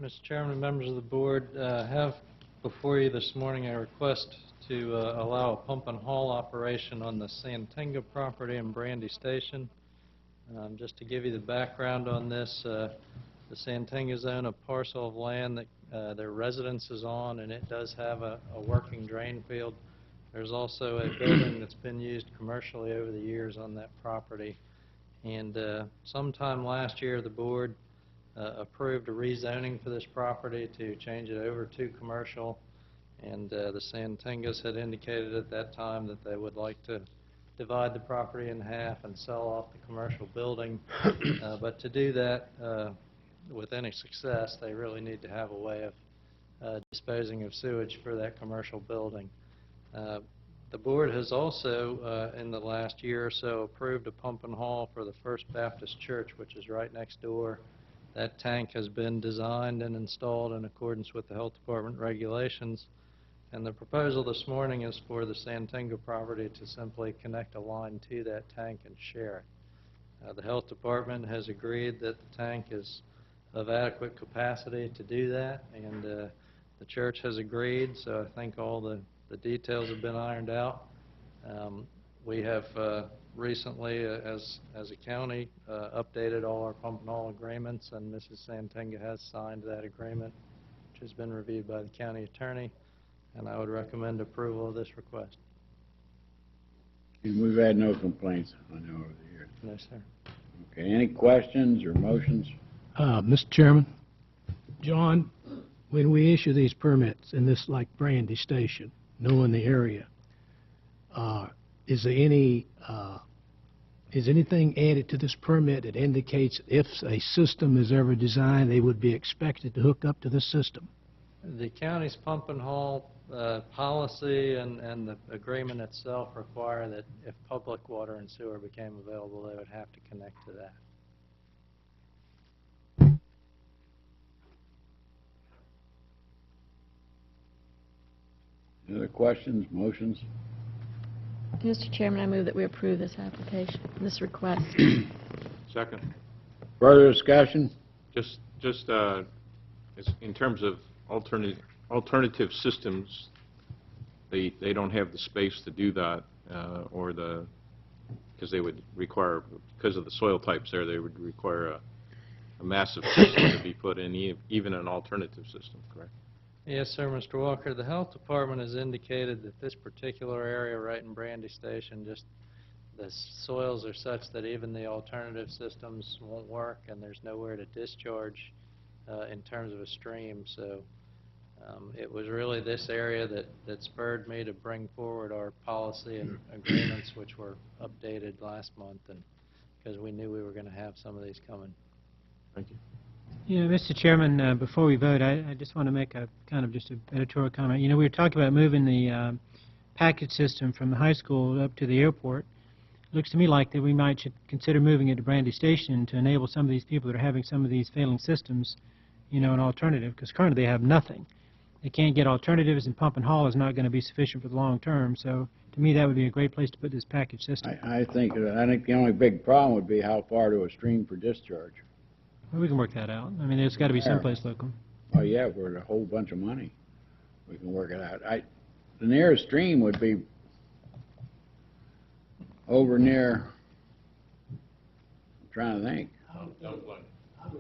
Mr. Chairman and members of the board, have before you this morning a request to allow a pump and haul operation on the Santinga property in Brandy Station. Just to give you the background on this, the Santingas own a parcel of land that their residence is on, and it does have a working drain field. There's also a building that's been used commercially over the years on that property. And sometime last year, the board approved a rezoning for this property to change it over to commercial. And the Santingas had indicated at that time that they would like to divide the property in half and sell off the commercial building. But to do that with any success, they really need to have a way of disposing of sewage for that commercial building. The board has also, in the last year or so, approved a pump and haul for the First Baptist Church, which is right next door. That tank has been designed and installed in accordance with the Health Department regulations. And the proposal this morning is for the Santinga property to simply connect a line to that tank and share it. The Health Department has agreed that the tank is of adequate capacity to do that, and the church has agreed, so I think all the details have been ironed out. We have recently, as a county, updated all our pump and haul agreements, and Mrs. Santinga has signed that agreement, which has been reviewed by the county attorney, and I would recommend approval of this request. And we've had no complaints, I know, over the years. No, sir. Okay, any questions or motions? Mr. Chairman, John, when we issue these permits in this, like Brandy Station, knowing the area, is there any is anything added to this permit that indicates if a system is ever designed, they would be expected to hook up to this system? The county's pump and haul policy and the agreement itself require that if public water and sewer became available, they would have to connect to that. Any other questions, motions? Mr. Chairman, I move that we approve this application, this request. Second. Further discussion? Just in terms of alternative systems, they don't have the space to do that, because they would require, because of the soil types there, they would require a massive system to be put in, even an alternative system, correct? Yes, sir, Mr. Walker. The Health Department has indicated that this particular area right in Brandy Station, just the soils are such that even the alternative systems won't work, and there's nowhere to discharge in terms of a stream. So it was really this area that spurred me to bring forward our policy and agreements, which were updated last month, and because we knew we were going to have some of these coming. Thank you. Yeah, Mr. Chairman, before we vote, I just want to make a kind of just an editorial comment. You know, we were talking about moving the package system from the high school up to the airport. It looks to me like that we should consider moving it to Brandy Station to enable some of these people that are having some of these failing systems, you know, an alternative, because currently they have nothing. They can't get alternatives, and pump and haul is not going to be sufficient for the long term. So to me, that would be a great place to put this package system. I think the only big problem would be how far to a stream for discharge. Well, we can work that out. I mean, there's got to be someplace local. Oh, yeah, for a whole bunch of money, we can work it out. The nearest stream would be over near, I'm trying to think,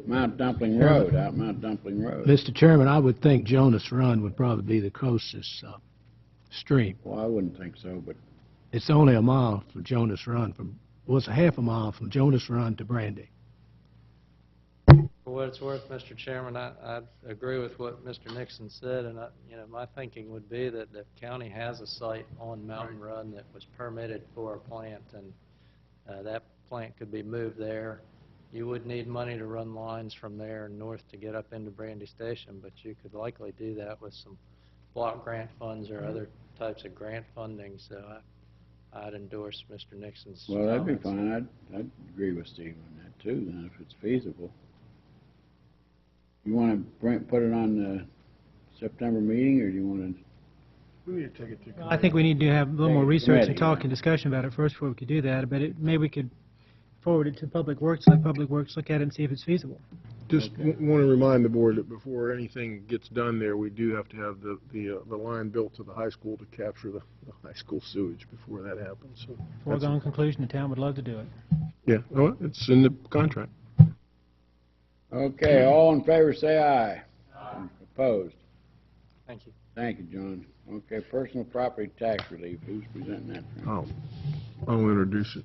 Mount Dumpling Road, out Mount Dumpling Road. Mr. Chairman, I would think Jonas Run would probably be the closest stream. Well, I wouldn't think so, but It's only a mile from Jonas Run, it's a half a mile from Jonas Run to Brandy. For what it's worth, Mr. Chairman, I agree with what Mr. Nixon said, and you know, my thinking would be that the county has a site on Mountain Run that was permitted for a plant, and that plant could be moved there. You would need money to run lines from there north to get up into Brandy Station, but you could likely do that with some block grant funds or other types of grant funding. So I'd endorse Mr. Nixon's well, that'd be comments. fine. I'd agree with Steve on that too, then, if it's feasible. You want to put it on the September meeting, or do you want to? We need to take it to. I think we need to have a little more Take it to research committee, and talk yeah. and discussion about it first before we could do that. But maybe we could forward it to Public Works, let Public Works look at it and see if it's feasible. Just Okay. want to remind the board that before anything gets done there, we do have to have the line built to the high school to capture the high school sewage before that happens, so. that's- Foregone conclusion, the town would love to do it. Yeah, well, it's in the contract. Okay, all in favor, say aye. Opposed? Thank you. Thank you, John. Okay, personal property tax relief, who's presenting that? I'll introduce it.